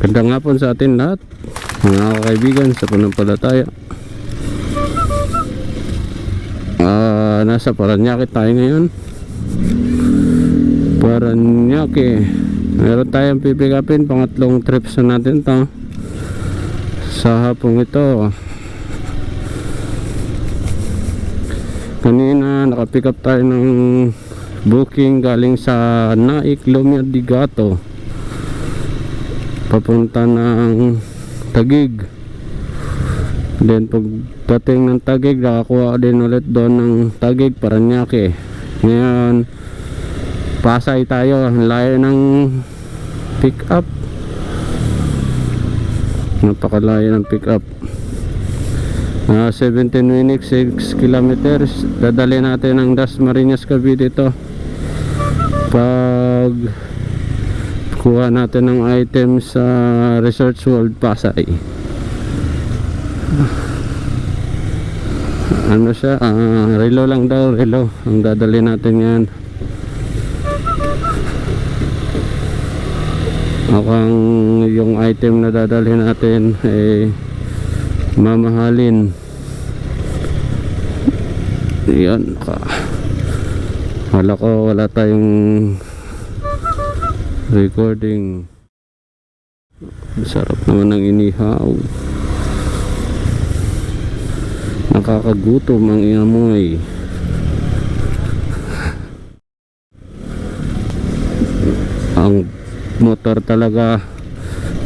Gandang hapon sa atin lahat, mga kaibigan sa pananampalataya. Nasa Paranaque tayo ngayon. Paranaque. Meron tayong pipikapin, pangatlong trips na natin to sa hapong ito. Kanina nakapick up tayo ng booking galing sa Naik, Lumia de Gato, papunta ng Taguig. Then pagdating ng Taguig, nakakuha din ulit doon ng Taguig, Paranaque. Ngayon Pasay tayo, layo ng pick up, napakalayo ng pick up. 17 minutes, 6 kilometers. Dadali natin ang Dasmariñas, Cavite ito. Pag kuha natin ng items sa Resorts World Pasay. Ano siya? Relo lang daw, relo ang dadali natin yan. Akang yung item na dadali natin ay mamahalin. Yan ka. Wala ko, wala tayong recording. Sarap naman ng inihaw. Nakakagutom ang iamoy. Ang motor talaga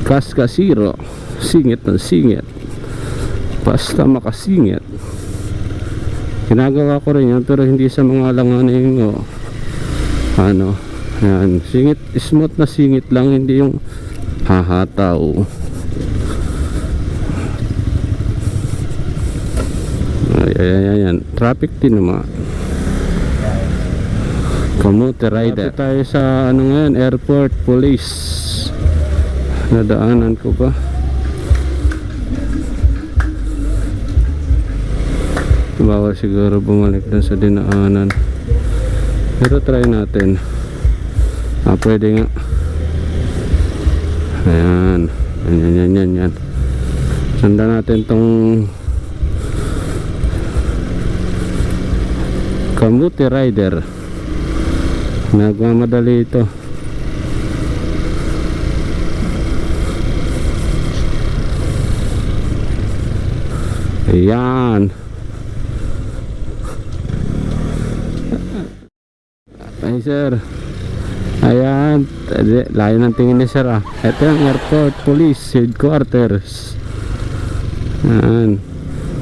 kaskasiro, singit ng singit, basta makasingit. Ginagawa ko rin yan, pero hindi sa mga alanganin o ano. Yan, singit, smooth na singit lang, hindi yung hahataw. Ayan, traffic din naman. Kamote rider. Tapos tayo sa ano ngayon, airport, police. Nadaanan ko pa. Bawal siguro bumalik dun sa dinaanan, pero try natin. Pwede nga. Ayan. Yan. Sanda natin tong Kamote rider. Nagmamadali ito. Ayan. Ay sir, ayan, layo ng tingin ni sir. Ito yung airport police headquarters. Ayan.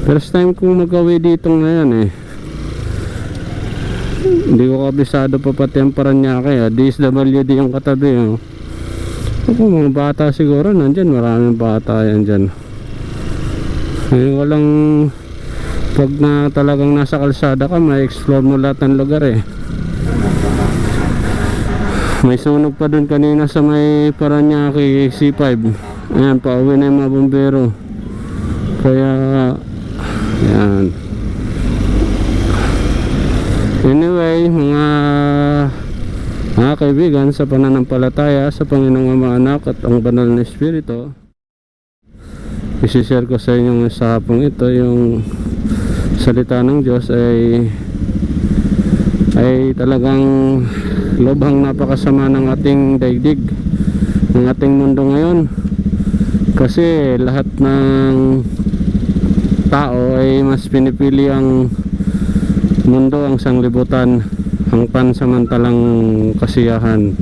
First time kong mag-away dito ngayon eh. Hindi ko kabisado pa pati ang Paranaque. DSWD yung katabi. Ako, mga bata siguro nandyan, maraming bata yan dyan. Walang, pag na talagang nasa kalsada ka, may explore mo lahat ng lugar eh. May sunog pa dun kanina sa may Paranaque C5. Ayan, pauwi na yung mga bombero. Kaya ayan. Anyway, mga kaibigan sa pananampalataya sa Panginoong Ama, Anak at ang Banal na Espiritu, isishare ko sa inyo sa hapong ito yung salita ng Diyos ay talagang lubhang napakasama ng ating daigdig, ng ating mundo ngayon. Kasi lahat ng tao ay mas pinipili ang mundo, ang sanglibutan, ang pansamantalang kasiyahan.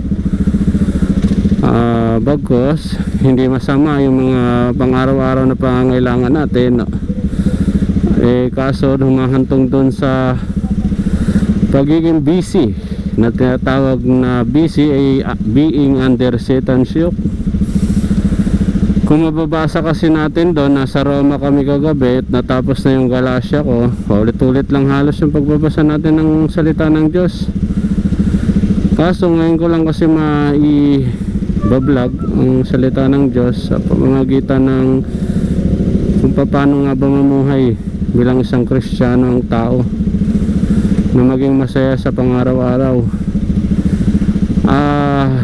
Bagkus hindi masama yung mga pang-araw-araw na pangangailangan natin, kaso humahantong doon sa pagiging busy, na tinatawag na busy ay being under Satan's yoke. Kung mababasa kasi natin doon, nasa Roma kami kagabi at natapos na yung Galatia ko. Paulit-ulit lang halos yung pagbabasa natin ng salita ng Diyos. Kaso ngayon ko lang kasi bablog ang salita ng Diyos sa pamamagitan ng kung paano nga ba mamuhay bilang isang Kristiyano ang tao na maging masaya sa pang-araw-araw.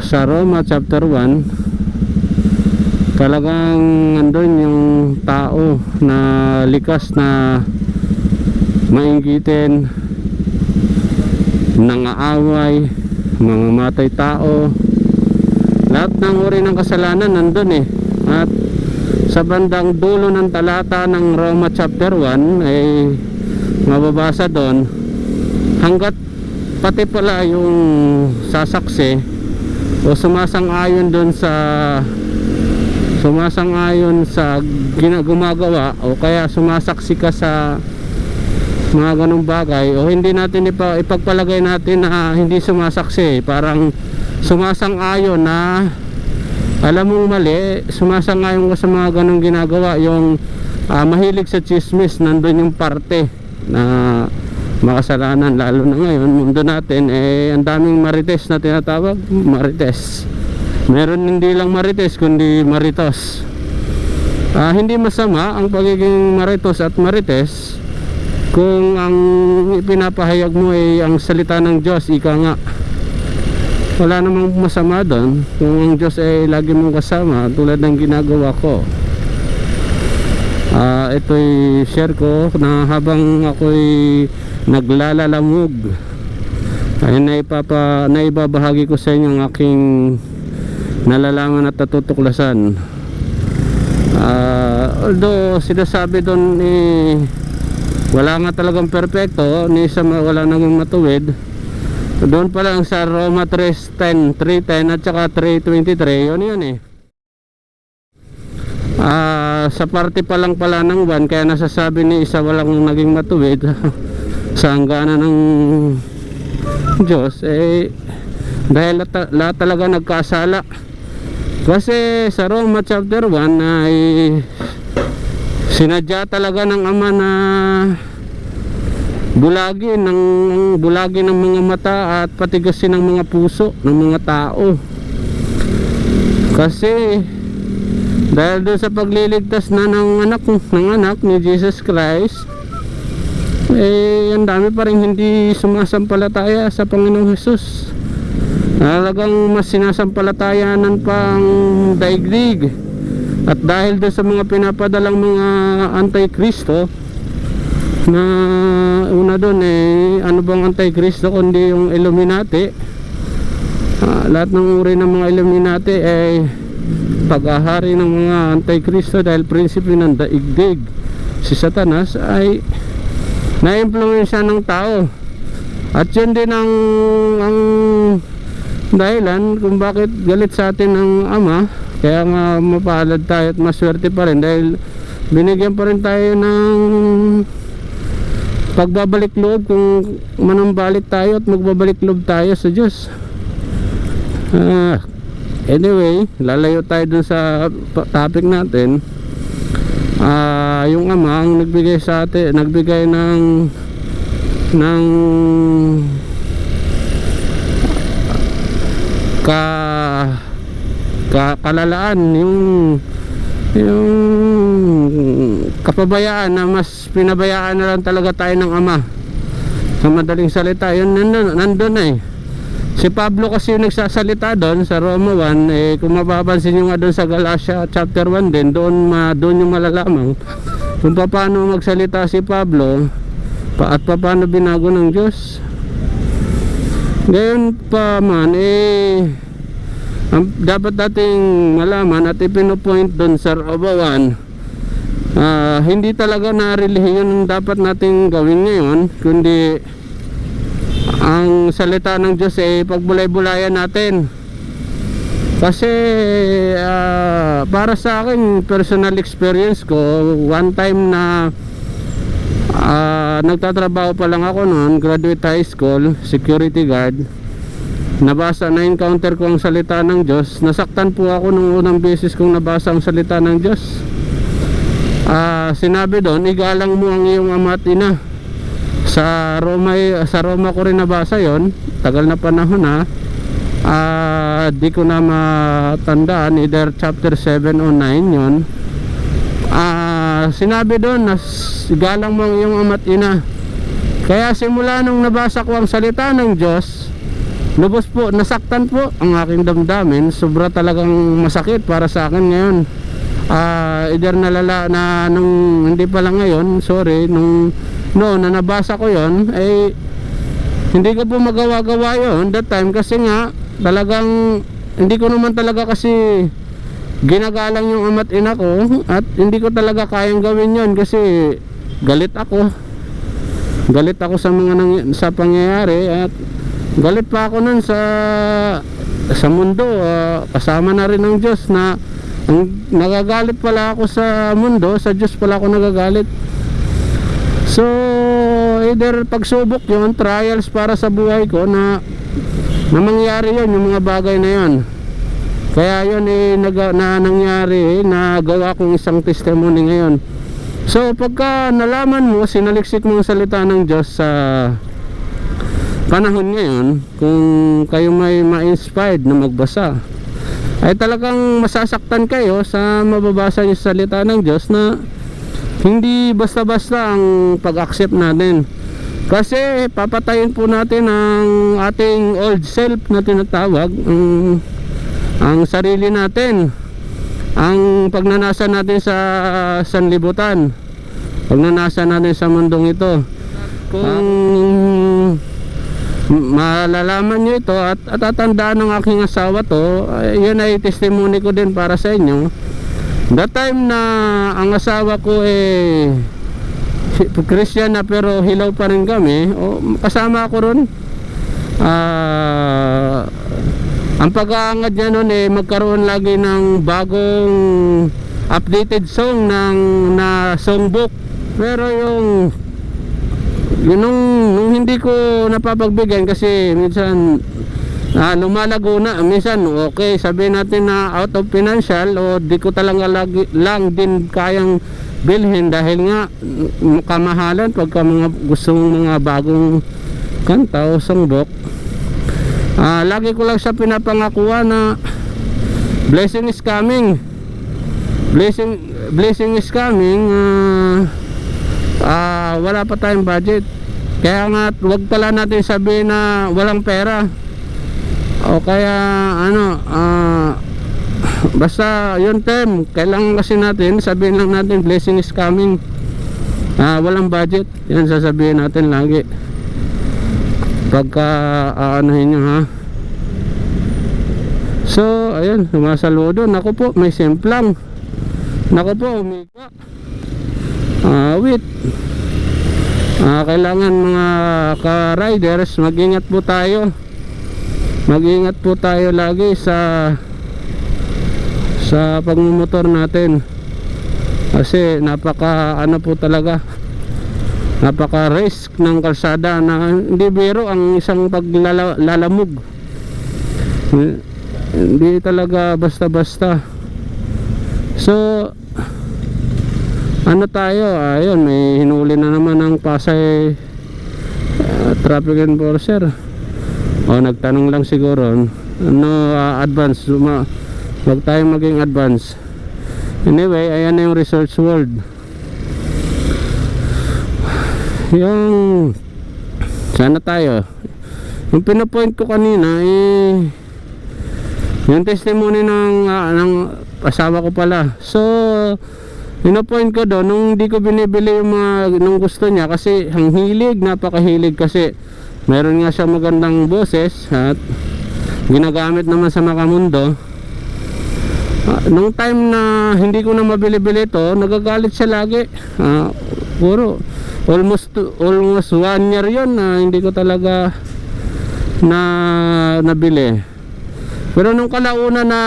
Sa Roma chapter 1 talagang andun yung tao na likas na mainggitin, nangaaway, mga matay tao, lahat ng uri ng kasalanan nandun eh. At sa bandang dulo ng talata ng Roma chapter 1 ay mababasa doon, hanggat pati pala yung sasaksi o sumasang-ayon doon sa gumagawa o kaya sumasaksi ka sa mga ganong bagay, o hindi natin ipagpalagay natin na hindi sumasaksi, parang sumasang-ayon na alam mong mali, sumasang-ayon ka sa mga ganong ginagawa, yung mahilig sa chismis, nandun yung parte na makasalanan. Lalo na ngayon mundo natin ang daming marites na tinatawag, marites. Meron hindi lang marites kundi maritos. Hindi masama ang pagiging maritos at marites kung ang ipinapahayag mo ay ang salita ng Diyos, ika nga. Wala namang masama doon kung ang Diyos ay lagi mong kasama tulad ng ginagawa ko. Ito'y share ko na habang ako'y naglalalamog ay naibabahagi ko sa inyo ang aking nalalaman at natutuklasan. Although sinasabi doon wala nga talagang perfecto, ni isa wala nang matuwid. Doon pa lang sa Roma 3:10 at saka 3:23, yun eh. Sa parte pa lang pala ng 1, kaya nasasabi ni isa walang naging matuwid sa hangganan ng Diyos dahil lahat talaga nagkasala. Kasi sa Roma chapter 1 ay sinadya talaga ng Ama na bulagin ng mga mata at patigasin ng mga puso ng mga tao. Kasi dahil doon sa pagliligtas na ng anak ni Jesus Christ, ang dami pa rin hindi sumasampalataya sa Panginoong Hesus. Talagang mas sinasampalatayanan pang daigdig. At dahil doon sa mga pinapadalang mga anti-Kristo, na una doon ano bang anti-Kristo kundi yung Illuminati. Lahat ng uri ng mga Illuminati ay pag-ahari ng mga anti-Kristo dahil prinsipe ng daigdig. Si Satanas ay na-impluwensya ng tao, at yun din ang dahilan kung bakit galit sa atin ng Ama. Kaya nga mapalad tayo at maswerte pa rin dahil binigyan pa rin tayo ng pagbabalik loob kung manambalik tayo at magbabalik loob tayo sa Diyos. Anyway, lalayo tayo dun sa topic natin. Yung Ama ang nagbigay sa atin, nagbigay ng kalalaan, yung kapabayaan na mas pinabayaan na lang talaga tayo ng Ama. Sa madaling salita, yun nandun si Pablo kasi yung nagsasalita doon sa Roma 1, kung mapapansin nyo nga doon sa Galatia chapter 1 din, doon yung malalaman kung paano magsalita si Pablo at paano binago ng Diyos. Ngayon pa man dapat nating malaman at ipinopoint doon sa Roma 1, hindi talaga na relihiyon ang dapat nating gawin ngayon, kundi ang salita ng Diyos pagbulay-bulayan natin. Kasi para sa akin, personal experience ko, one time na nagtatrabaho pa lang ako noon, graduate high school, security guard, na-encounter ko ang salita ng Diyos. Nasaktan po ako nung unang beses kong nabasa ang salita ng Diyos. Sinabi doon, igalang mo ang iyong ama at ina. Sa Roma ko rin nabasa yon, tagal na panahon di ko na matandaan, either chapter 7 o 9 yon. Sinabi doon na igalang mo ang iyong ama at ina. Kaya simula nung nabasa ko ang salita ng Diyos, lubos po, nasaktan po ang aking damdamin. Sobra talagang masakit para sa akin ngayon. either nalala na nung hindi pa lang ngayon, sorry, nung noon na nabasa ko yon, eh hindi ko po magawa-gawa yon that time kasi nga talagang hindi ko naman talaga kasi ginagalang yung ama't ina ko at hindi ko talaga kayang gawin yon kasi galit ako sa mga sa pangyayari at galit pa ako nun sa mundo. Kasama na rin ng Diyos na nagagalit pala ako sa mundo, sa Diyos pala ako nagagalit. So either pagsubok yun, trials para sa buhay ko na mangyari yun, yung mga bagay na yun. Kaya yun na nangyari, nagawa kong isang testimony ngayon. So pagka nalaman mo, sinaliksik mo ang salita ng Diyos sa panahon ngayon, kung kayo may ma-inspired na magbasa, ay talagang masasaktan kayo sa mababasa niyo sa salita ng Diyos na hindi basta-basta ang pag-accept natin. Kasi papatayin po natin ang ating old self na tinatawag, ang sarili natin, ang pagnanasa natin sa sanlibutan, pagnanasa natin sa mundong ito. Kung malalaman nyo ito at tatandaan ng aking asawa to, yun ay testimony ko din para sa inyo. That time na ang asawa ko Christian na pero hilaw pa rin kami, kasama ako ron. Ang pag-aangad niya nun magkaroon lagi ng bagong updated song na songbook. Pero yung nung hindi ko napapagbigyan kasi minsan lumalago na, minsan okay sabihin natin na out of financial o di ko talaga lang din kayang bilhin dahil nga kamahalan pagka mga gustong mga bagong kanta o songbok. Lagi ko lang siya pinapangakuan na blessing is coming, blessing is coming. Wala pa tayong budget, kaya nga wag pala natin sabihin na walang pera o kaya basta yun term, kailangan kasi natin sabihin lang natin blessing is coming, walang budget, yan sasabihin natin lagi pagka aanahin nyo ha. So ayun, sumasaludo. Naku po, may simplang, naku po, umika wait. Kailangan mga ka-riders mag-ingat po tayo, mag-ingat po tayo lagi sa pagmumotor natin kasi napaka po talaga, napaka risk ng kalsada na hindi biro ang isang paglalamog, hindi talaga basta-basta. So tayo, ayun, may hinuli na naman ng Pasay traffic enforcer. Nagtanong lang siguro, advance, wag tayong maging advance. Anyway, ayan na yung Resorts World. Yung sana tayo, yung pinapoint ko kanina yung testimony ng asawa ko pala. So pinapoint ko doon, nung hindi ko binibili yung mga nung gusto niya kasi ang hilig, napakahilig kasi meron nga siya magandang boses at ginagamit naman sa Makamundo. Nung time na hindi ko na mabili-bili ito, nagagalit siya lagi. Puro almost 1 year yun na hindi ko talaga nabili. Pero nung kalauna na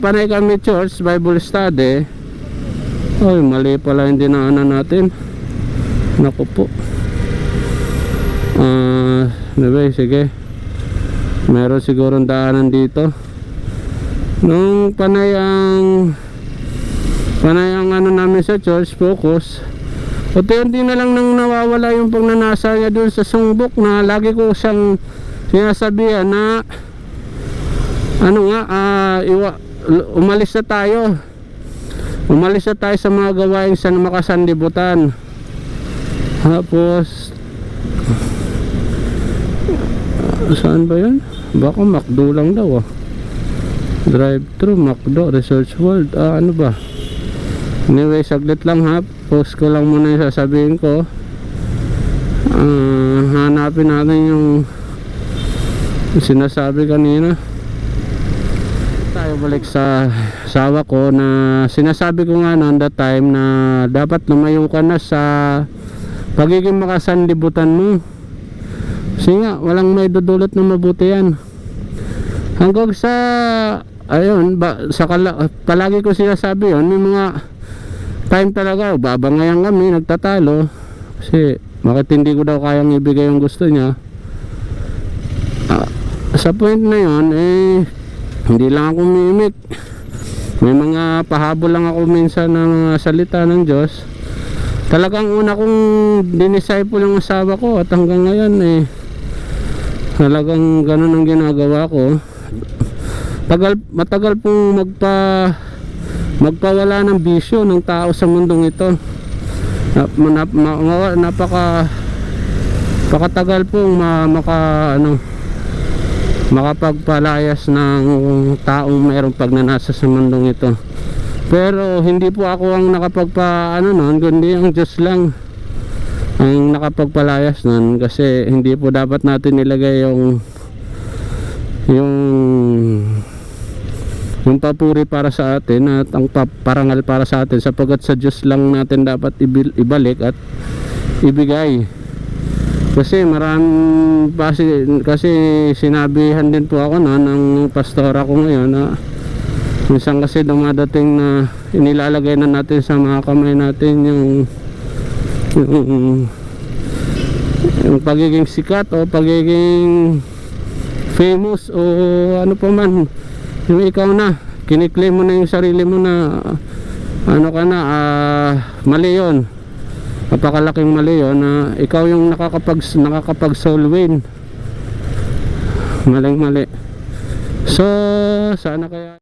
panay kami church, Bible study, mali pala yung dinaanan natin. Naku po. Sige, meron sigurong daanan dito. Nung panay ang namin sa church, focus, unti-unti na lang nang nawawala yung pagnanasa niya dun sa songbok na lagi ko siyang sinasabihan na umalis na tayo sa mga gawain sa makasanlibutan. Tapos saan ba yun? Baka McDo lang daw drive thru McDo, Resorts World. Ano ba? Anyway, saglit lang ha. Post ko lang muna yung sasabihin ko. Hanapin natin yung sinasabi kanina. Tayo balik sa asawa ko na sinasabi ko nga noon that time na dapat lumayo ka na sa pagiging makasanlibutan mo. Kasi nga, walang may dudulot na mabuti yan. Hanggang sa, ayun, palagi ko sinasabi yun, may mga time talaga, babangayan kami, nagtatalo. Kasi, bakit hindi ko daw kayang ibigay yung gusto niya. Sa point na yun, hindi lang ako mimik. May mga pahabol lang ako minsan ng salita ng Diyos. Talagang una kong dinisciple yung asawa ko at hanggang ngayon talagang ganun ang ginagawa ko. Matagal pong magpawala ng bisyo ng tao sa mundong ito. Napakatagal pong makapagpalayas ng taong mayroong pagnanasa sa mundong ito. Pero hindi po ako ang noon, kundi ang Diyos lang ang nakapagpalayas nun, kasi hindi po dapat natin ilagay yung papuri para sa atin at ang parangal para sa atin, sapagkat sa Diyos lang natin dapat ibalik at ibigay. Kasi kasi sinabihan din po ako ng pastora ko ngayon na minsan kasi dumadating na inilalagay na natin sa mga kamay natin yung pagiging sikat o pagiging famous o ano pa man, yung ikaw na kiniklaim mo na yung sarili mo na mali yun, napakalaking mali yun, na ikaw yung nakakapag soul win. Mali. So sana kaya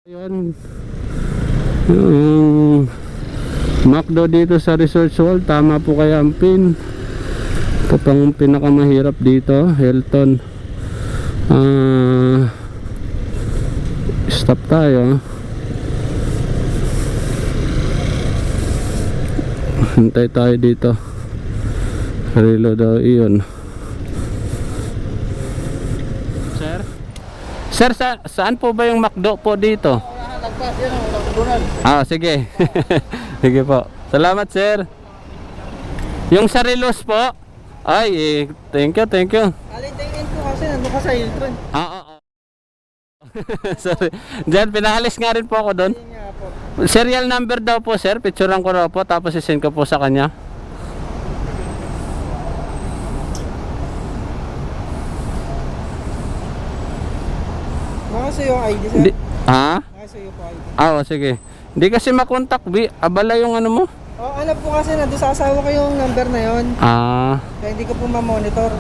yun yung McDo dito sa Resort World, tama po kaya ang pin. Ito pang pinakamahirap dito, Hilton. Stop tayo. Hintay tayo dito. Reload daw iyon. Sir, saan po ba yung McDo po dito? Sige. Sige po. Salamat, sir. Yung sa Relos po? Ay, thank you. Alitingin po kasi nandun ka sa Hilton. Sorry. Diyan, pinahalis nga rin po ako doon. Serial number daw po, sir. Picturean ko raw po, tapos isend ko po sa kanya. Nakasa yung ID, sir? Ha? Nakasa yung po ID. Sige. Hindi kasi makontak, abala yung ano mo. Ano po kasi nandun sa asawa ko yung number na yon. Kaya hindi ko po ma-monitor.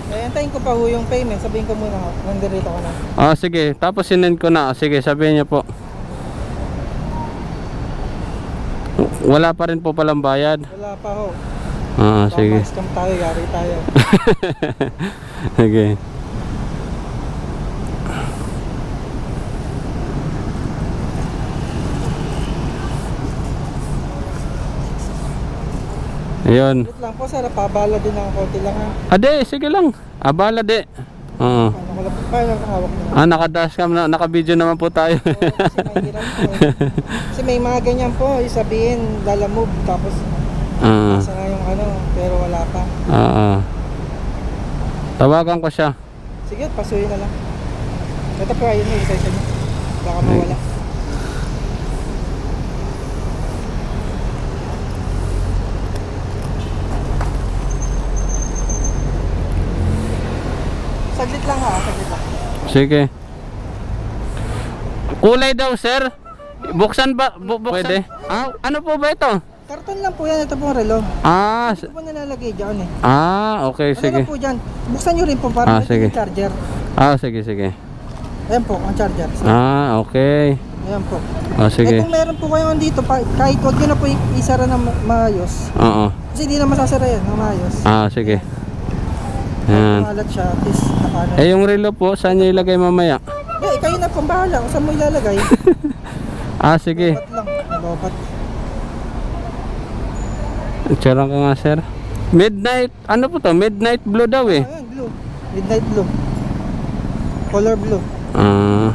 Kaya antayin ko pa ho yung payment. Sabihin ko muna, nandito ko na. Sige. Tapos sinend ko na. Sige, sabihin niyo po. Wala pa rin po palang bayad. Wala pa ho. Sige. Scam tayo, yari tayo. Okay. Ayun. Wait lang po, sir. Pabala din ng konti lang ha. Sige lang. Abala de. Paano nakahawak na? Naka-dash cam na, naka-video naman po tayo. Kasi mahirap po. Kasi may mga ganyan po, isabihin, lalamove, tapos nasa na yung pero wala pa. Tawagan ko siya. Sige, pasuyin na lang. Ito po, ayun yung isa niya. Baka mawala. Saglit lang ha, saglit lang. Sige. Kulay daw, sir. Buksan ba? Pwede? Ano po ba ito? Karton lang po yan, ito pong relo. Ito po nalalagay dyan Okay, sige. Ano po dyan? Buksan nyo rin po para sige. yung charger. Sige. Ayan po, ang charger. Okay. Ayan po. Sige. Kung meron po kayo dito, kahit huwag nyo na po isara ng maayos. Oo. Kasi hindi na masasara yan ng maayos. Sige. Ayan. Malat siya, at least nakaano. Eh yung relo po, saan niyo ilagay mamaya? Eh, kayo na pambahala kung saan mo ilalagay. Ah, sige. Lobat lang, lobat. Charang ka nga, sir. Midnight, ano po to? Midnight blue daw eh. Ayun, blue. Midnight blue. Color blue. Ah.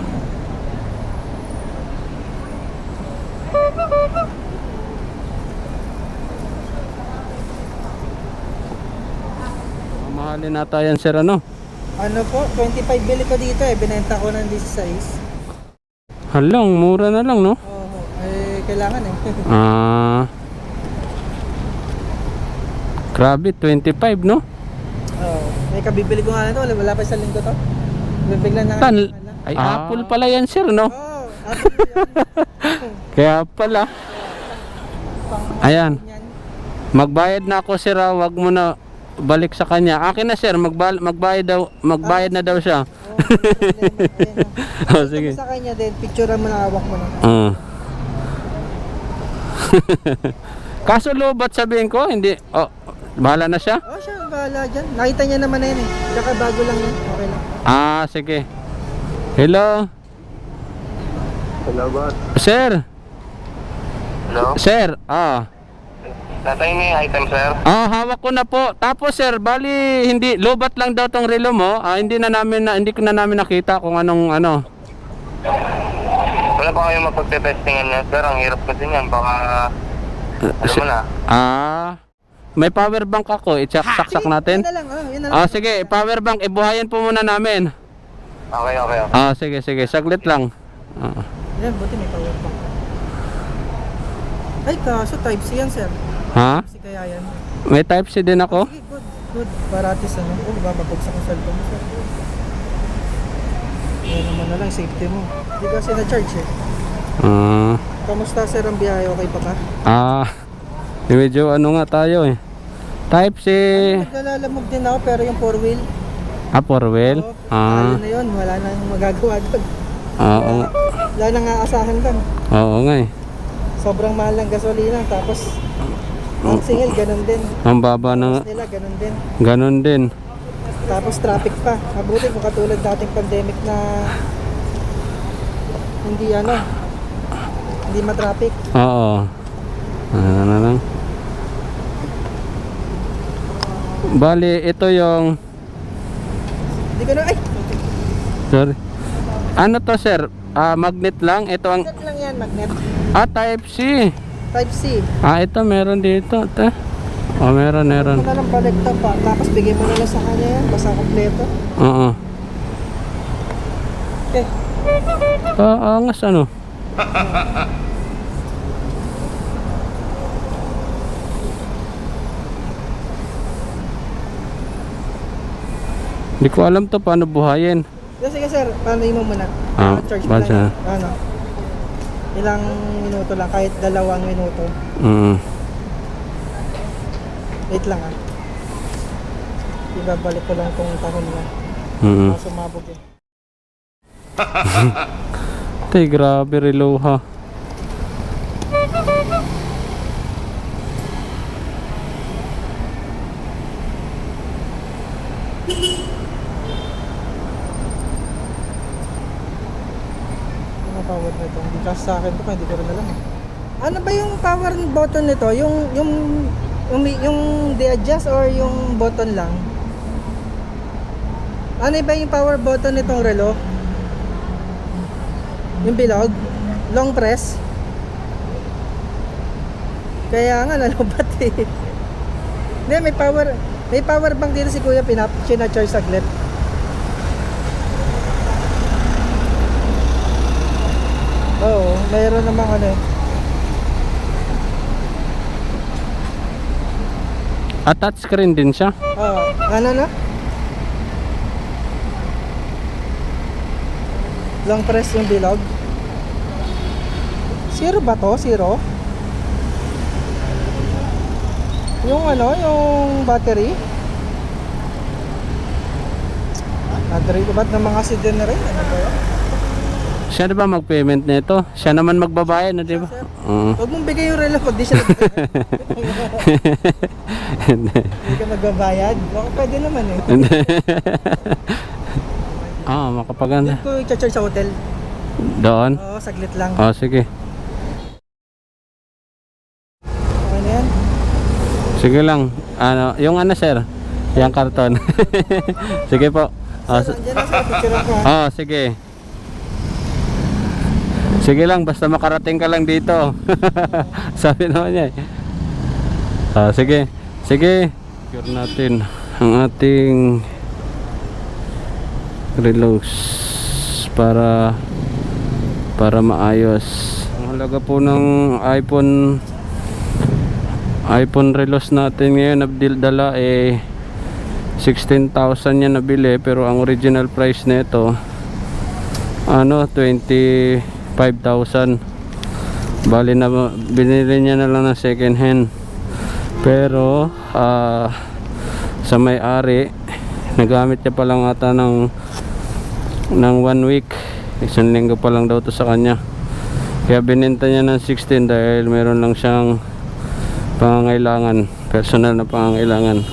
Mahalin nata yan, sir, ano? Ano po, 25 bili ko dito eh, binenta ko ng 16. Halang, mura na lang, no? Oo, eh, kailangan eh. Ah. Grabe, 25, no? Oo, may kabibili ko nga na to, wala pa isang linggo to. Bibiglan na. Ay, apple pala yan, sir, no? Oo, apple yan. Kaya pala. Ayan. Magbayad na ako, sir, ah. Wag mo na balik sa kanya. Akin na, sir. Magbayad na daw siya. Oh, sige. Sa kanya din, picturean mo na, hawak mo na. Kaso lobat sabihin ko, hindi. Oh, bahala na siya? Oh, siya, bahala dyan. Nakita niya naman na yun eh. Tsaka bago lang yun, okay lang. Ah, sige. Hello? Salamat. Sir? Hello? Sir, Natay may item, sir. hawak ko na po. Tapos sir, bali hindi lobat lang daw tong relo mo. Hindi ko na namin nakita kung anong ano. Wala pa kayong mapagte-testingan niya, sir. Ang hirap kasi niyan. Baka, alam mo na. May power bank ako. I-saksak natin. Yun na lang, yun na lang. Sige, power bank ibuhayin po muna namin. Okay. Sige, saglit lang. Yan, buti may power bank. Ay, kaso type C yan, sir. Ha? Kasi kaya yan. May type C din ako? Sige, good. Paratis ano. Oh, bababagsak ang cellphone mo, sir. Yan naman na lang, safety mo. Hindi kasi na-charge eh. Kamusta, sir, ang biyahe? Okay pa ka? Medyo ano nga tayo eh. Type C. Naglalamog din ako, pero yung 4-wheel. 4-wheel? Ano na yun, wala nang magagawa doon. Oo. Wala nang aasahan doon. Oo nga eh. Sobrang mahal ng gasolina, tapos ang singil, ganun din. Ang baba na nga. Nila, ganun din. Ganon din. Tapos traffic pa. Mabuti kung katulad dating pandemic na hindi matraffic. Oo. Ano na lang. Bali, ito yung... Hindi ko na, ay! Sorry. Ano to, sir? Magnet lang? Ito ang... Magnet lang yan, magnet. Type C. Type C. Ito meron dito. Meron. Kung na lang balekta pa, tapos bigay mo na lang sa kanya yan, basta kompleto. Oo. Okay. Angas ano? Hindi ko alam to paano buhayin. Sige sir, paano mo muna? Charge mo basta. lang. Ano? Ilang minuto lang, kahit 2 minuto. Wait lang ibabalik ko lang tong tahon na. Sumabog eh. Tay, grabe relo ha. Ano power nito? Hindi kasi sa akin to, hindi ko rin alam. Ano ba yung power button nito? Yung de-adjust or yung button lang? Ano ba yung power button nitong relo? Yung bilog? Long press? Kaya nga nalobat eh. Hindi, may power bank dito si kuya, charge saglit. Oo, mayroon namang ano eh. Touch screen din siya. Oo, ano na? Long press yung bilog. Zero ba to? Zero? Yung ano, yung battery? Battery ko ba't ng mga acid din na rin? Ano ba yun? Siya na ba mag-payment nito? Siya naman magbabayad na, di ba? Sir, Oo. huwag mong bigay yung relo pag di siya hindi ka magbabayad. Baka pwede naman eh. Makapaganda. Hindi ko i-charge sa hotel. Doon? Oo, saglit lang. Sige. Okay na yan? Sige lang. Yung sir? Yung karton. Sige po. Sir, andyan na sa picture ko ha. Sige. Sige lang, basta makarating ka lang dito. Sabi naman niya. Sige. Sige. Secure natin ang ating reloads para maayos. Ang halaga po ng iPhone reloads natin ngayon na dala 16,000 yan nabili, pero ang original price nito 25,000. Bali na binili niya na lang ng second hand, pero sa may-ari nagamit niya pa lang ata ng 1 week, isang linggo pa lang daw to sa kanya, kaya binenta niya ng 16 dahil meron lang siyang pangangailangan, personal na pangangailangan.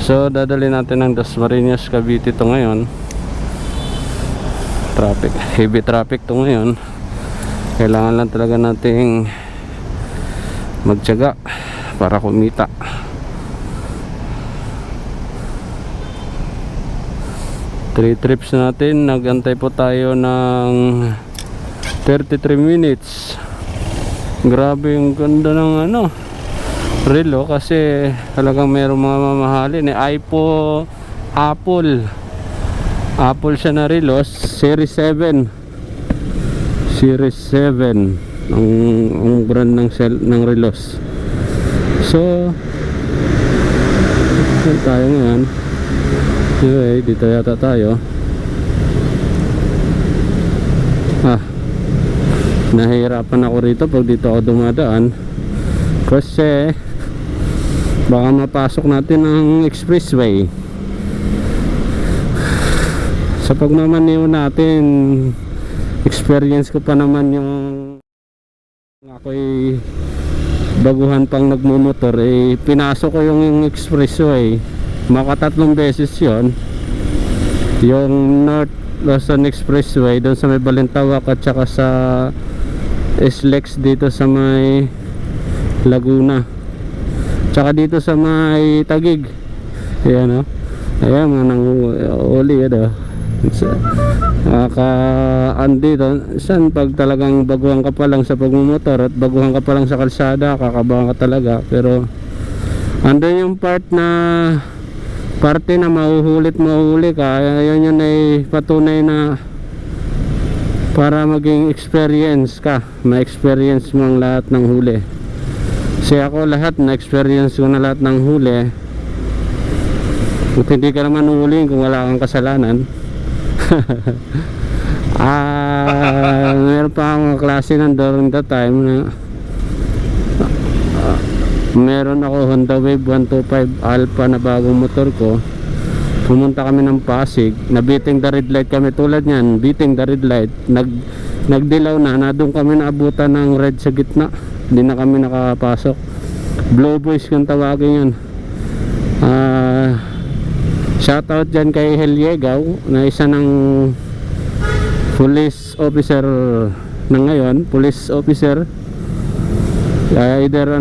So dadali natin ng Dasmariñas, Cavite to ngayon. Heavy traffic to ngayon. Kailangan lang talaga nating magtiyaga para kumita. Three trips natin, nagantay po tayo ng 33 minutes. Grabe yung ganda ng relo, kasi talagang merong mga mamahalin Apple siya na relos, Series 7 ang brand ng relos. So saan tayo ngayon? Anyway, dito yata tayo. Nahihirapan ako rito pag dito ako dumadaan, kasi baka mapasok natin ang expressway. Sa pagmamaniw natin, experience ko pa naman yung ako'y baguhan pang nagmumotor, pinasok ko yung expressway. Makatatlong beses yon, yung North Luzon Expressway doon sa may Balintawak at saka sa SLEX dito sa may Laguna, tsaka dito sa may Taguig. Ayan ayan mga nanguli dito. Saan pag talagang baguhan ka pa lang sa pagmumotor at baguhan ka pa lang sa kalsada, kakabahan ka talaga. Pero andun yung parte na mahuhuli ka, yun ay patunay na para maging experience ka, ma-experience mo ang lahat ng huli. Kasi ako lahat na-experience ko na lahat ng huli. Kung hindi ka naman huhulihin kung wala kang kasalanan. Meron pa akong klase ng during that time na meron ako Honda Wave 125 Alpha na bagong motor ko. Pumunta kami ng Pasig, nabiting the red light kami, tulad niyan, beating the red light, nagdilaw na doon kami naabutan ng red sa gitna, hindi na kami nakapasok. Blue boys kung tawagin yan. Shoutout dyan kay Heliegaw, na isa ng police officer na ngayon, police officer, either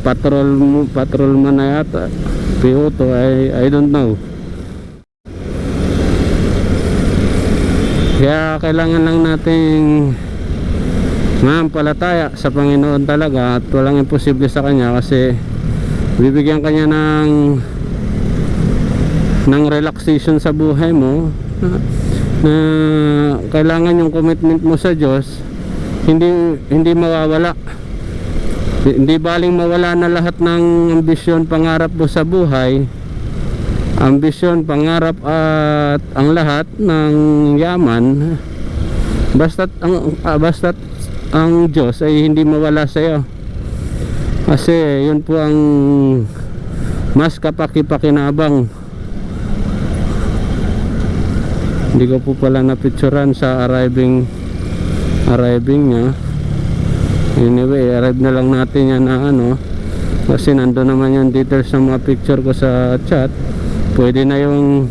patrolman na yata, PO2, I don't know. Kaya kailangan lang nating mampalataya sa Panginoon talaga, at walang imposible sa Kanya, kasi bibigyan Kanya ng relaxation sa buhay mo, na kailangan yung commitment mo sa Diyos hindi mawawala. Hindi baling mawala na lahat ng ambisyon, pangarap mo sa buhay, ambisyon, pangarap at ang lahat ng yaman, basta't ang Diyos ay hindi mawala sa iyo, kasi yun po ang mas kapaki-pakinabang. Hindi ko po pala napicturan sa arriving niya. Anyway, arrive na lang natin yan na ano, kasi nandun naman yung details ng mga picture ko sa chat. Pwede na yung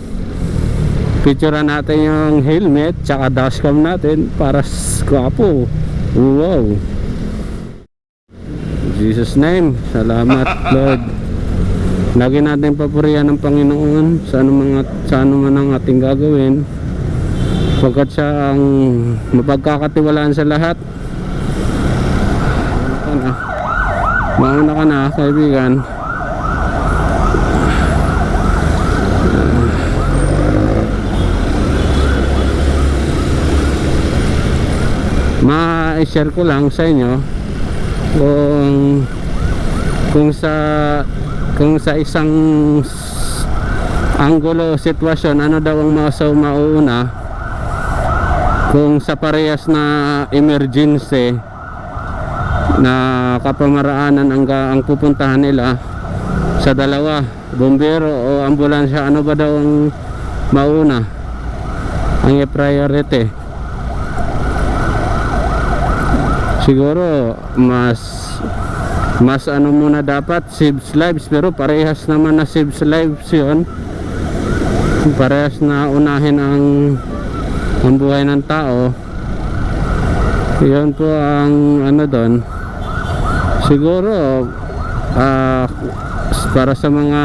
picturean natin yung helmet tsaka dashcam natin para swapo. Wow, Jesus name, salamat Lord. Lagi natin papurihan ng Panginoon sa ano man ang ating gagawin, pagkat siya ang mapagkakatiwalaan sa lahat. Mauna ka na, kaibigan. Ma-share ko lang sa inyo kung sa isang anggulo sitwasyon ano daw ang mauuna, kung sa parehas na emergency na kapamaraanan ang pupuntahan nila, sa dalawa, bombero o ambulansya, ano ba daw ang mauna, ang priority? Siguro mas ano muna dapat, saves lives, pero parehas naman na saves lives yun. Parehas na unahin ang buhay ng tao. Yun po ang ano doon. Siguro para sa mga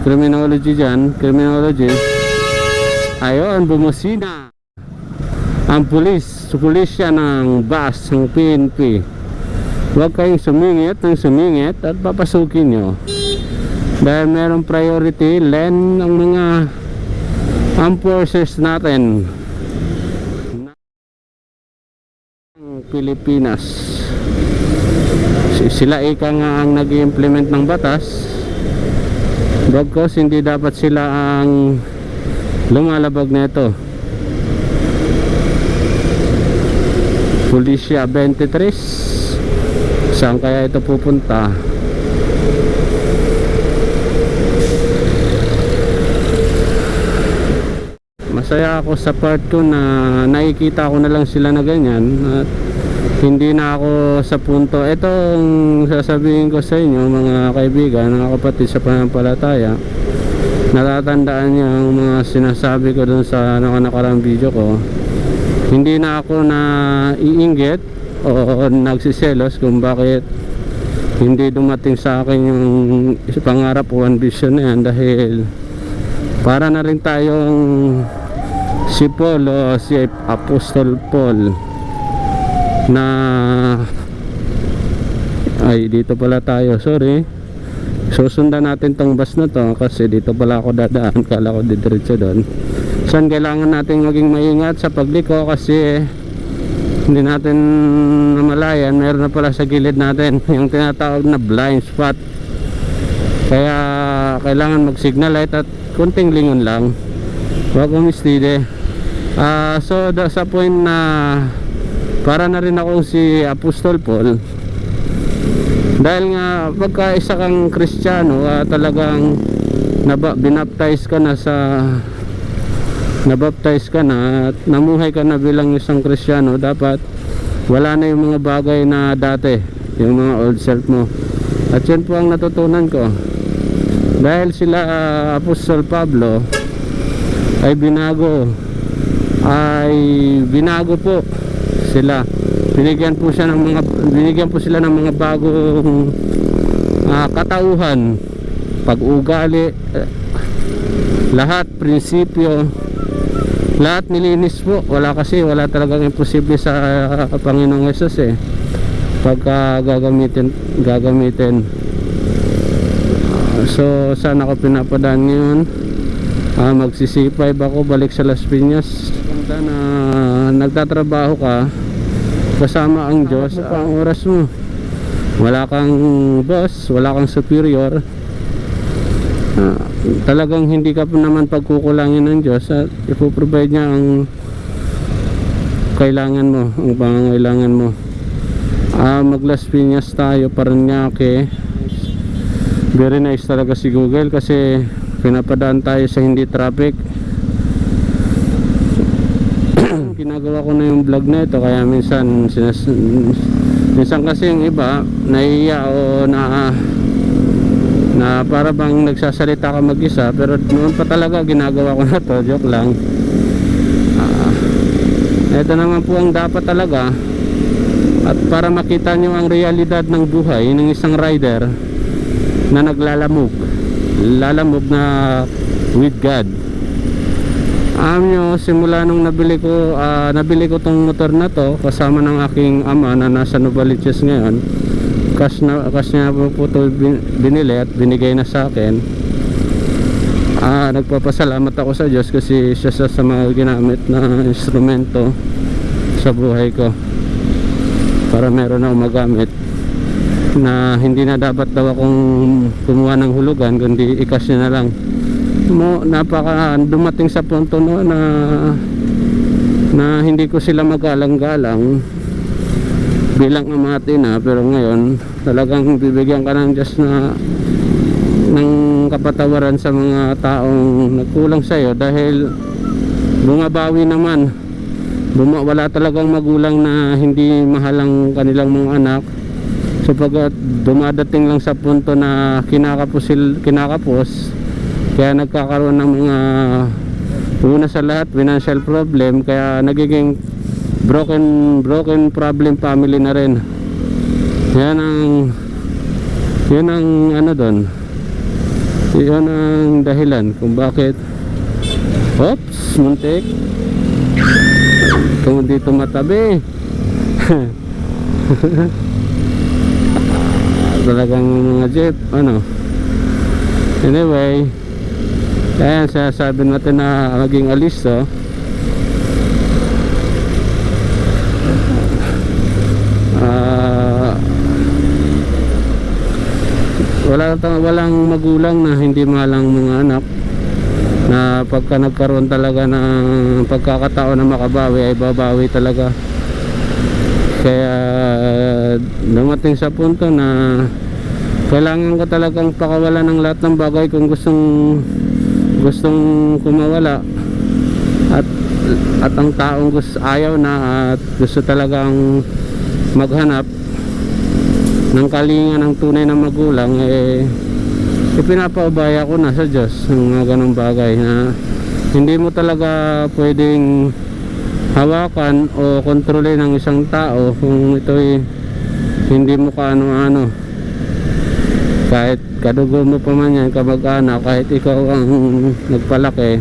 criminology dyan, ayun, bumusina ang pulisya ng bus ng PNP. Huwag kayong sumingit at papasukin nyo, dahil merong priority lane ng mga armed forces natin ng Pilipinas. Sila ika nga ang nag-i-implement ng batas, bagkos hindi dapat sila ang lumalabag nito. Pulisya 23, saan kaya ito pupunta? Masaya ako sa part ko na nakikita ko na lang sila na ganyan, at hindi na ako sa punto. Itong sasabihin ko sa inyo, mga kaibigan, mga kapatid sa pananampalataya, natatandaan niyo ang mga sinasabi ko dun sa nakarang video ko. Hindi na ako na iinggit o nagsiselos kung bakit hindi dumating sa akin yung pangarap o ambition na yan, dahil para na rin tayong si Paul o si Apostol Paul na ay dito pala tayo, sorry, susundan natin tong bus na to kasi dito pala ako dadaan, kala ko didiretso doon. Saan kailangan natin maging maingat sa pagliko, kasi hindi natin namalayan, meron na pala sa gilid natin yung tinatawag na blind spot, kaya kailangan mag signal light at kunting lingon lang, huwag umistide. So sa point na para na rin ako si Apostol Paul, dahil nga pagka isa kang Kristiyano, talagang binaptize ka na at namuhay ka na bilang isang Kristiyano, dapat wala na yung mga bagay na dati, yung mga old self mo. At yun po ang natutunan ko, dahil sila Apostol Pablo ay binago po sila, binigyan po sila ng mga bagong katauhan, pag-ugali, lahat, prinsipyo, lahat nilinis po. Wala talagang imposible sa Panginoong Hesus pagka gagamitin. So saan ako pinapadaan ngayon? Magsisipay ako balik sa Las Piñas. Ganda na nagtatrabaho ka kasama ang Diyos, ang oras mo, wala kang boss, wala kang superior, talagang hindi ka pa naman pagkukulangin ng Diyos, at ipoprovide niya ang kailangan mo, ang pangangailangan mo. Mag Las Piñas tayo, Parañaque. Very nice talaga si Google kasi pinapadaan tayo sa hindi traffic. ginagawa ko na yung vlog na ito, kaya minsan minsan kasi yung iba naiiya o na para bang nagsasalita ka mag-isa, pero noon pa talaga ginagawa ko na to, joke lang. Ito naman po ang dapat talaga, at para makita nyo ang realidad ng buhay ng isang rider na naglalamog na with God. Nyo, simula nung nabili ko tong motor na to kasama ng aking ama na nasa Novaliches ngayon, cash niya po ito binili at binigay na sa akin. Nagpapasalamat ako sa Diyos kasi siya sa mga ginamit na instrumento sa buhay ko para meron akong magamit, na hindi na dapat daw akong kumuha ng hulugan kundi i-cash niya na lang. Dumating sa punto no na hindi ko sila magalang-galang bilang amati na, pero ngayon talagang bibigyan ka ng Diyos ng kapatawaran sa mga taong nagkulang sa iyo, dahil bumabawi naman. Wala talagang magulang na hindi mahalang kanilang mga anak, sapagkat dumadating lang sa punto na kinakapos, kaya nagkakaroon ng mga, una sa lahat, financial problem, kaya nagiging broken problem family na rin. Yan ang ano doon, yan ang dahilan kung bakit muntik kung dito matabi. Talagang mga jeep anyway, kaya sasabi natin na maging alisto. Walang magulang na hindi mahalang mga anak, na pagka nagkaroon talaga ng pagkakataon na makabawi ay babawi talaga. Kaya dumating sa punto na kailangan ko talagang pakawalan ng lahat ng bagay kung gustong kumawala, at ang taong ayaw na at gusto talagang maghanap ng kalinga ng tunay na magulang, ipinapaubaya ko na sa Diyos ng mga ganong bagay na hindi mo talaga pwedeng hawakan o kontrolin ng isang tao kung ito'y hindi mo kaano-ano. Kahit kadugo mo pa man yan, kamag-anak, kahit ikaw ang nagpalaki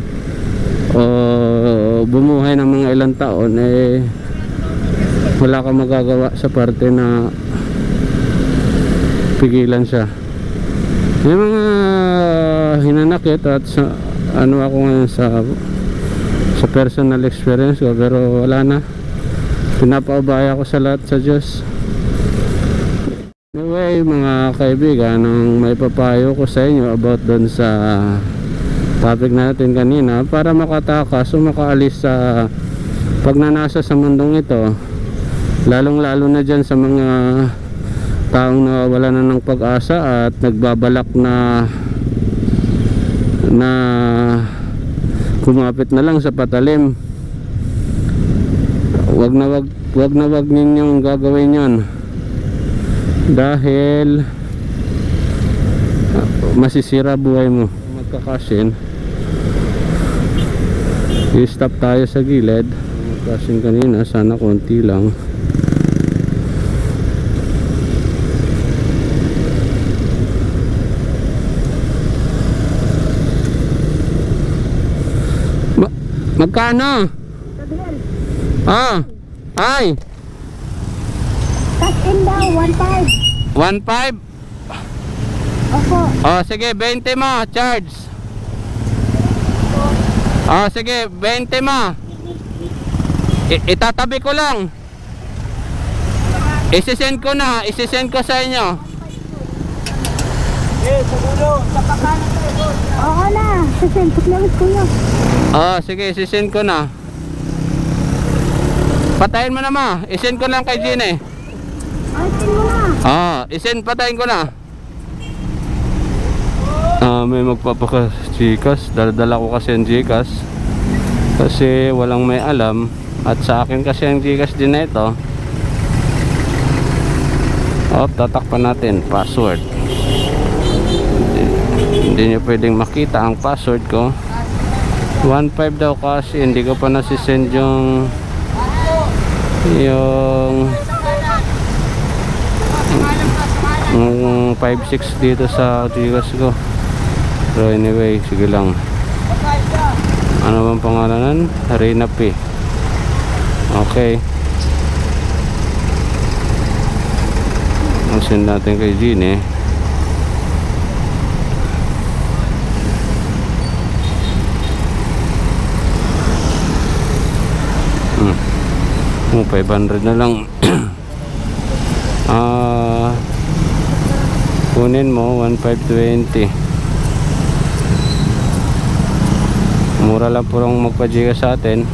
o bumuhay ng mga ilang taon, wala kang magagawa sa parte na pigilan siya. Yung mga hinanakit at ako ngayon sa personal experience ko, pero wala na, pinapaubaya ko sa lahat sa Diyos. Anyway mga kaibigan, ang may papayo ko sa inyo about doon sa topic natin kanina, para makatakas o makaalis sa pagnanasa sa mundong ito, lalong lalo na dyan sa mga taong nawawala na ng pag-asa at nagbabalak na kumapit na lang sa patalim. Wag na wag ninyong gagawin yon, dahil masisira buhay mo. Magkakasin, i-stop tayo sa gilid. Magkasin kanina, sana konti lang. Magkano? Ay. Cash in daw, 1.5. 1.5? Opo. Sige, 20 mo, charge. Sige, 20 mo. Itatabi ko lang. Isisend ko sa inyo. Oo na, sasempot lang ko yun. Sige, isisend ko na. Patayin mo na ma. Isend ko lang kay Gine. Send mo na. Patayin ko na. May magpapaka-Gcash. Dala ko kasi ang Gcash kasi walang may alam At sa akin kasi ang Gcash din na ito. Tatakpan natin password. Hindi nyo pwedeng makita ang password ko. 1.5 daw kasi hindi ko pa nasisend yung 5.6 dito sa Gcash ko. So anyway, sige lang. Ano bang pangalanan? Arena P. Okay. Send natin kay Gene. Oh, 500 na lang. Kunin mo 1,520. Mura lang po lang magpa-Gcash sa atin.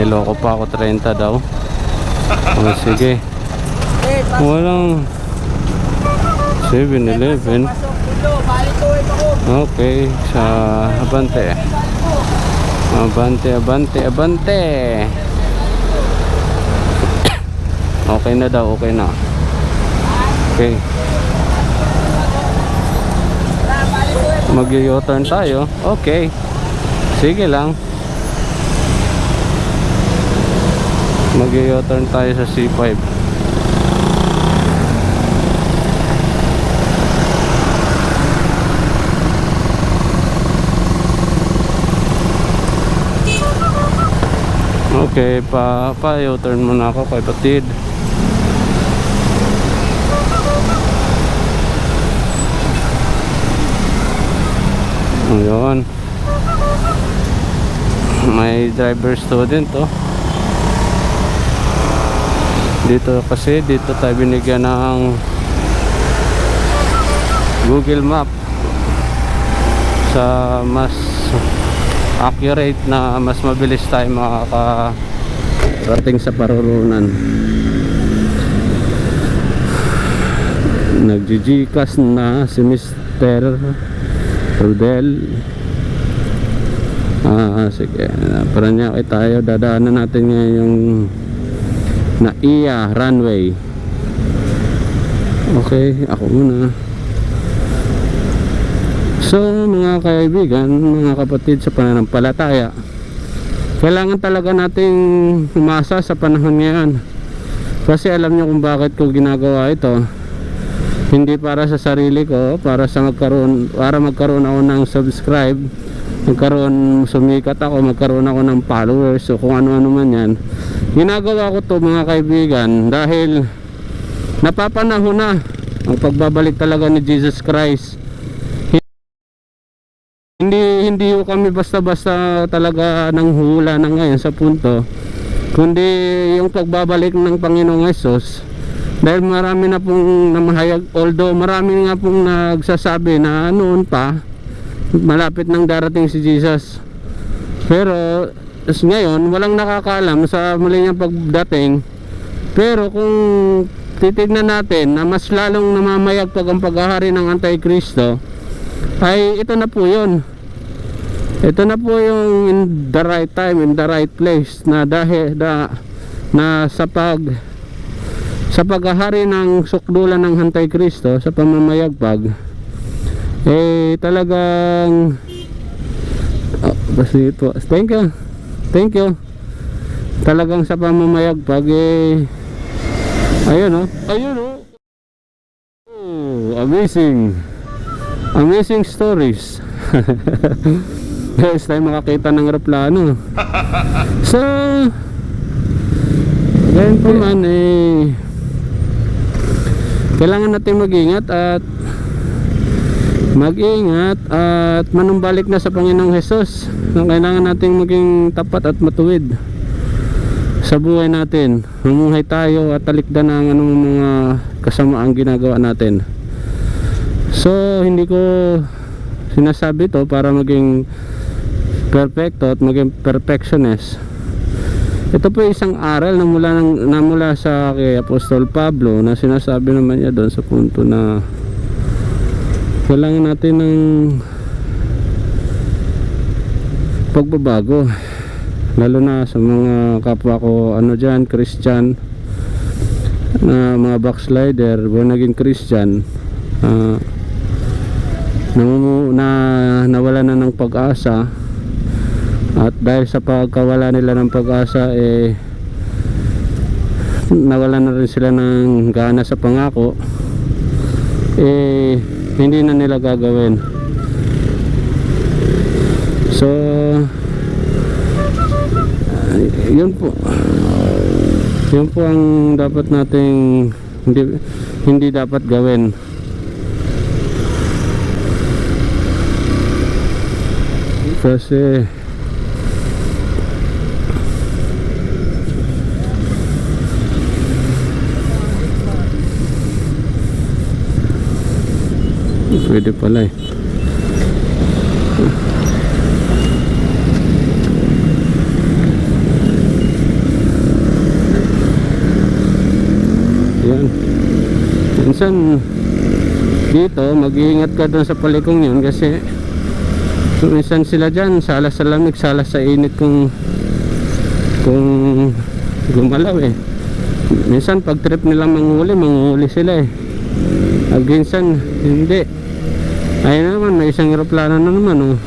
Niloko pa ako 30 daw. Sige. Walang 7-Eleven. Okay, sa Abante. Abante. Okay na daw, okay na. Okay. Mag-u-turn tayo. Okay. Sige lang. Mag-u-turn tayo sa C5. Okay, pa-u-turn muna ako kay Patid. Ayun. May driver student dito kasi dito tayo binigyan ng Google Map sa mas accurate na mas mabilis tayo makakarating sa paruroonan. Nag-Gcash na si Mr. Rodel. Sige, parang tayo dadaanan natin ngayon yung Naiya runway. Okay, ako muna. So mga kaibigan, mga kapatid sa pananampalataya, kailangan talaga nating umasa sa panahon ngayon. Kasi alam nyo kung bakit ko ginagawa ito. Hindi para sa sarili ko, para magkaroon ako ng subscribe, sumikat ako, magkaroon ako ng followers o kung ano-ano man yan. Ginagawa ko to mga kaibigan dahil napapanahon na ang pagbabalik talaga ni Jesus Christ. Hindi ko kami basta-basta talaga nang hula na ngayon sa punto, kundi yung pagbabalik ng Panginoong Hesus. Dahil marami na pong namahayag, although marami nga pong nagsasabi na noon pa malapit nang darating si Jesus, pero ngayon walang nakakaalam sa muli niyang pagdating. Pero kung titignan natin na mas lalong namamayagpag ang paghahari ng Antikristo, ay ito na po yun. Ito na po yung in the right time, in the right place, na dahil na sa paghahari ng sukdulan ng Antikristo sa pamamayagpag, talagang basta ito. Thank you. Talagang sa pamamayagpag ayun amazing stories. Guys, tayo makakita ng aeroplano. So ganyan po man, kailangan natin mag-ingat at manumbalik na sa Panginoong Hesus. Kailangan natin maging tapat at matuwid sa buhay natin. Mamuhay tayo at talikdan ang mga kasamaang ginagawa natin. So hindi ko sinasabi to para maging perfecto at maging perfectionist. Ito po isang aral na mula sa kay Apostol Pablo, na sinasabi naman niya doon sa punto na kailangan natin ng pagbabago, lalo na sa mga kapwa ko dyan, Christian, na mga backslider, born again Christian, nawala na ng pag-asa. At dahil sa pagkawala nila ng pag-asa, nawala na rin sila ng gana sa pangako, hindi na nila gagawin. So yun po ang dapat nating hindi dapat gawin. Kasi pwede pala eh. Yan. Minsan dito mag-iingat ka doon sa palikong yun, kasi minsan sila dyan salas sa lamig, salas sa init kung gumalaw eh. Minsan pag trip nila manghuli sila eh. At minsan hindi. Ayun naman, may isang aeroplano na naman, oh.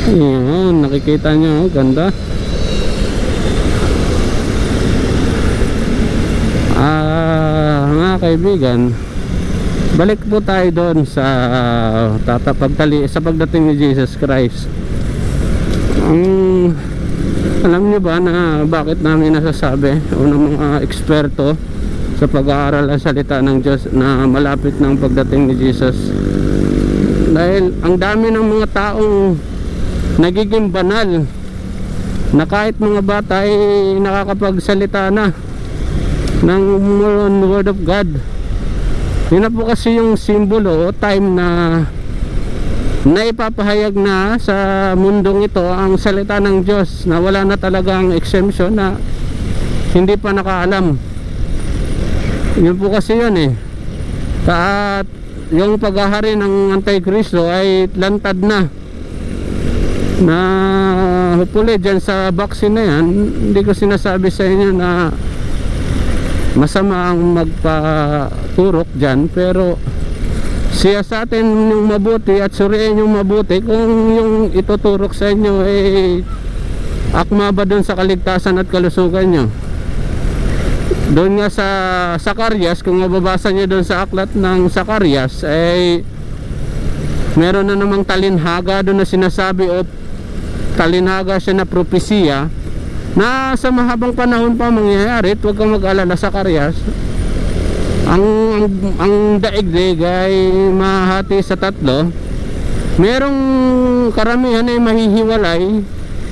Ayan, nakikita nyo, oh, ganda. Mga kaibigan, balik po tayo doon sa pagdating ni Jesus Christ. Alam nyo ba na bakit namin nasasabi o ng mga eksperto sa pag-aaral ang salita ng Diyos na malapit ng pagdating ni Jesus? Dahil ang dami ng mga taong nagiging banal, na kahit mga bata ay nakakapagsalita na ng Word of God. Yun na po kasi yung simbolo o time na ipapahayag na sa mundong ito ang salita ng Diyos, na wala na talagang exemption, na hindi pa nakaalam. Yun po kasi yun eh. At yung paghahari ng Antikristo ay lantad na hopefully dyan sa vaccine na yan. Hindi ko sinasabi sa inyo na masama ang magpaturok dyan, pero siya sa atin yung mabuti at suriin yung mabuti kung yung ituturok sa inyo akma ba dun sa kaligtasan at kalusugan nyo. Doon nga sa Zacarias, kung mababasa nyo doon sa aklat ng Zacarias, meron na namang talinhaga doon na sinasabi, o talinhaga siya na propesiya na sa mahabang panahon pa mangyayari. Huwag kang mag-alala, Zacarias. Ang daigdig ay mahati sa tatlo. Merong karamihan ay mahihiwalay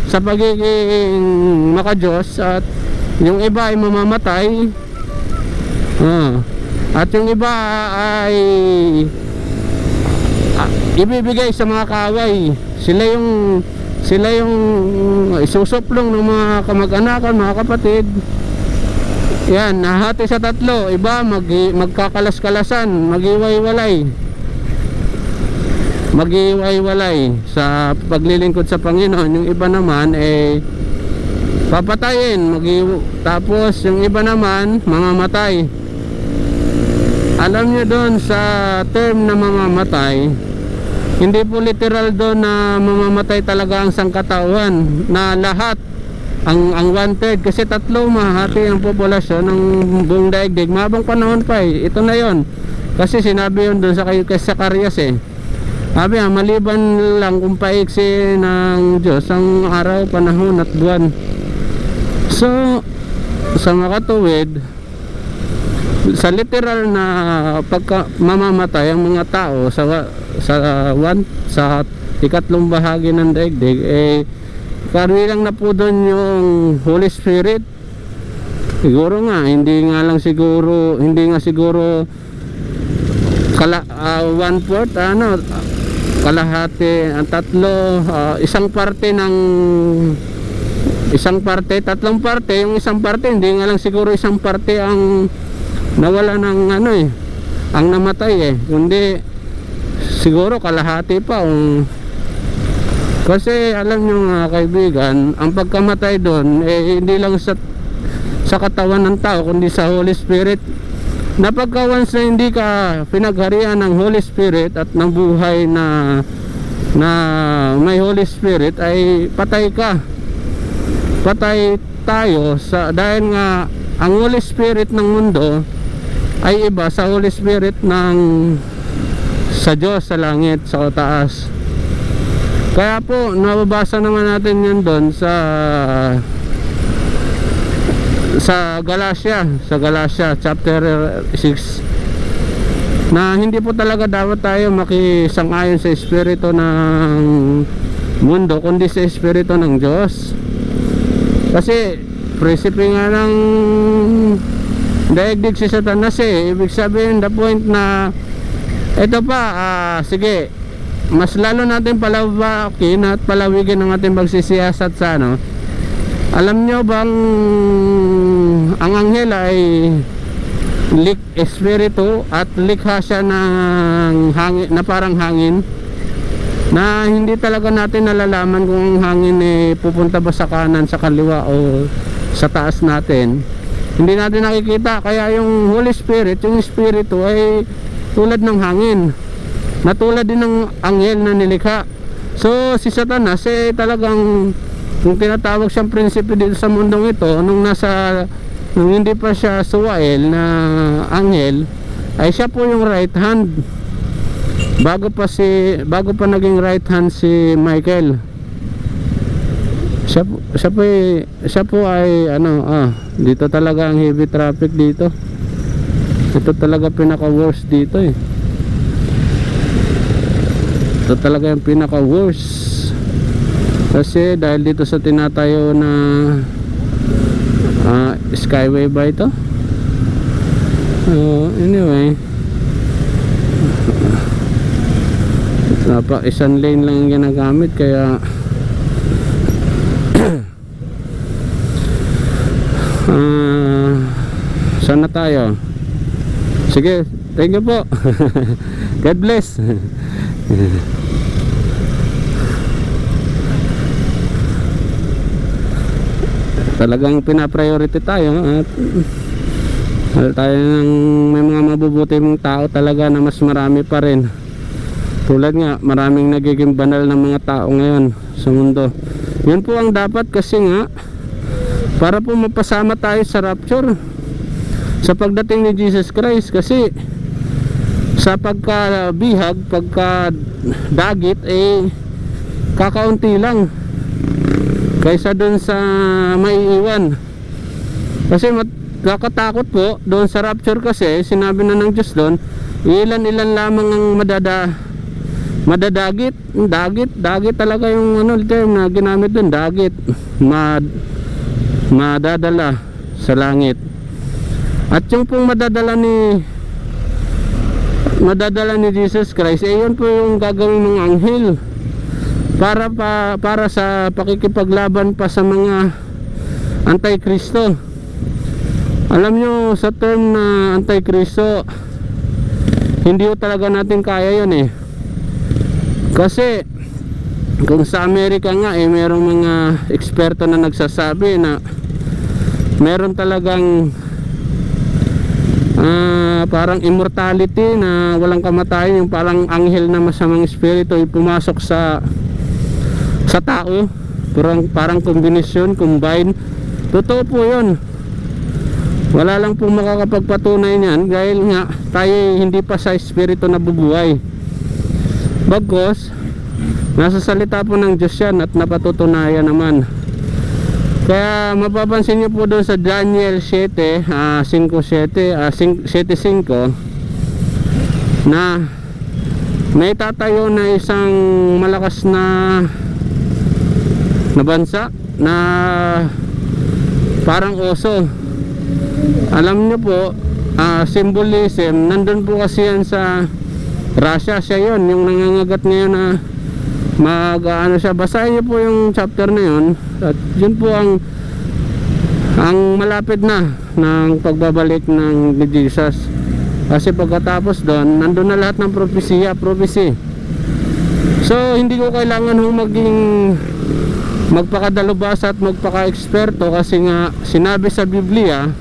sa pagiging makadiyos, at yung iba ay mamamatay, at yung iba ay ibibigay sa mga kaaway. Sila yung isusuplong ng mga kamag-anakan, mga kapatid. Yan, nahati sa tatlo. Iba magkakalas-kalasan, mag-iway-walay sa paglilingkod sa Panginoon. Yung iba naman papatayin, tapos yung iba naman mamamatay. Alam nyo doon sa term na mamamatay, hindi po literal doon na mamamatay talaga ang sangkatawan, na lahat ang 1/3, kasi tatlo mahati ang populasyon ng buong daigdig. Mabang panahon pa ito na yon, kasi sinabi yun doon sa kay Zacarias sabi maliban lang kung paiksi ng Diyos ang araw, panahon at buwan. So sa makatuwid, sa literal na mamamatay ang mga tao sa ikatlong bahagi ng daigdig, karamilang na po doon yung Holy Spirit. Siguro nga hindi nga siguro 1/4, kalahati, ang tatlo, tatlong parte. Yung isang parte, hindi nga lang siguro isang parte ang nawala ng ano eh, ang namatay eh, kundi siguro kalahati pa. Kasi alam nyo mga kaibigan, ang pagkamatay doon eh hindi lang sa katawan ng tao, kundi sa Holy Spirit. Na pagka once na hindi ka pinagharian ng Holy Spirit at ng buhay na may Holy Spirit, ay patay ka. Patay tayo dahil nga ang Holy Spirit ng mundo ay iba sa Holy Spirit sa Diyos sa langit, sa taas. Kaya po nababasa naman natin yun doon sa Galatia chapter 6, na hindi po talaga dapat tayo makisang-ayon sa espiritu ng mundo, kundi sa espiritu ng Diyos. Kasi prinsipe nga ng daigdig si Satanas eh. Ibig sabihin, the point na ito pa, sige, mas lalo natin palawakin at palawigin ang ating pagsisiyasat sa ano. Alam nyo bang ang anghel ay espiritu at likha siya ng hangin, na parang hangin, na hindi talaga natin nalalaman kung ang hangin eh pupunta ba sa kanan, sa kaliwa o sa taas natin. Hindi natin nakikita. Kaya yung Holy Spirit, yung espiritu ay tulad ng hangin, na tulad din ng anghel na nilikha. So si Satanas eh talagang, kung tinatawag siyang prinsipe dito sa mundong ito, nung hindi pa siya suwael na anghel, ay siya po yung right hand. Bago pa naging right hand si Michael. Siya po ay ano, dito talaga ang heavy traffic dito. Ito talaga pinaka worst dito eh. Ito talaga yung pinaka worst. Kasi dahil dito sa tinatayo na skyway ba ito? Anyway, isang lane lang yung ginagamit, kaya saan na tayo? Sige, thank you po. God bless. Talagang pinapriority tayo at tayo ng may mga mabubuti mong tao talaga na mas marami pa rin. Tulad nga, maraming nagiging banal ng mga tao ngayon sa mundo. Yun po ang dapat, kasi nga para po mapasama tayo sa rapture, sa pagdating ni Jesus Christ. Kasi sa pagkabihag, pagkadagit eh kakaunti lang kaysa doon sa maiiwan. Kasi kakatakot po doon sa rapture, kasi sinabi na ng Diyos doon, ilan-ilan lamang ang madadagit. Dagit talaga yung term na ginamit doon, dagit, madadala sa langit. At yung pong madadala ni Jesus Christ, yun po yung gagawin ng anghel para sa pakikipaglaban pa sa mga antikristo. Alam nyo, sa term na antikristo, hindi po talaga natin kaya yun eh. Kasi kung sa Amerika nga merong mga eksperto na nagsasabi na meron talagang parang immortality, na walang kamatayan, yung parang anghel na masamang espiritu ay pumasok sa tao, parang kombinasyon, combine. Totoo po yun. Wala lang po makakapagpatunay niyan dahil nga tayo hindi pa sa espiritu na bubuhay. Bagkos nasa salita po ng Diyos yan at napatutunayan naman. Kaya mapapansin niyo po doon sa Daniel 7:5 na may tatayo na isang malakas na bansa na parang oso. Alam niyo po, symbolism, nandun po kasi yan sa Rasha, siya yon, yung nangangagat ngayon na mag-ano siya. Basahin niyo po yung chapter na yun. At yun po ang malapit na ng pagbabalik ng ni Jesus. Kasi pagkatapos doon, nandun na lahat ng prophecy. So hindi ko kailangan maging magpakadalubhasa at magpaka-eksperto, kasi nga sinabi sa Biblia